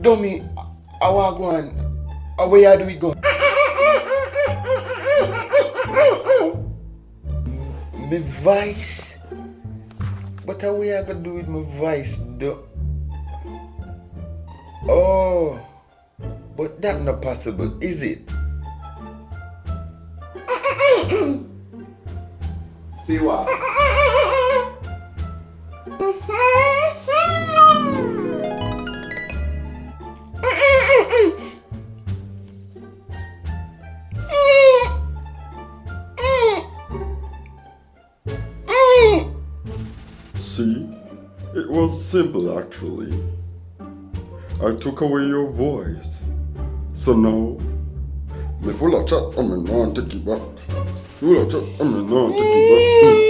Dummy, I want go on. Where do we go? My voice? What are we gonna do with my voice? Oh, but that's not possible, is it? See what? See, it was simple actually. I took away your voice. So now, me full of chat, I mean, no, take it back. Full of chat, I mean, no, take it back.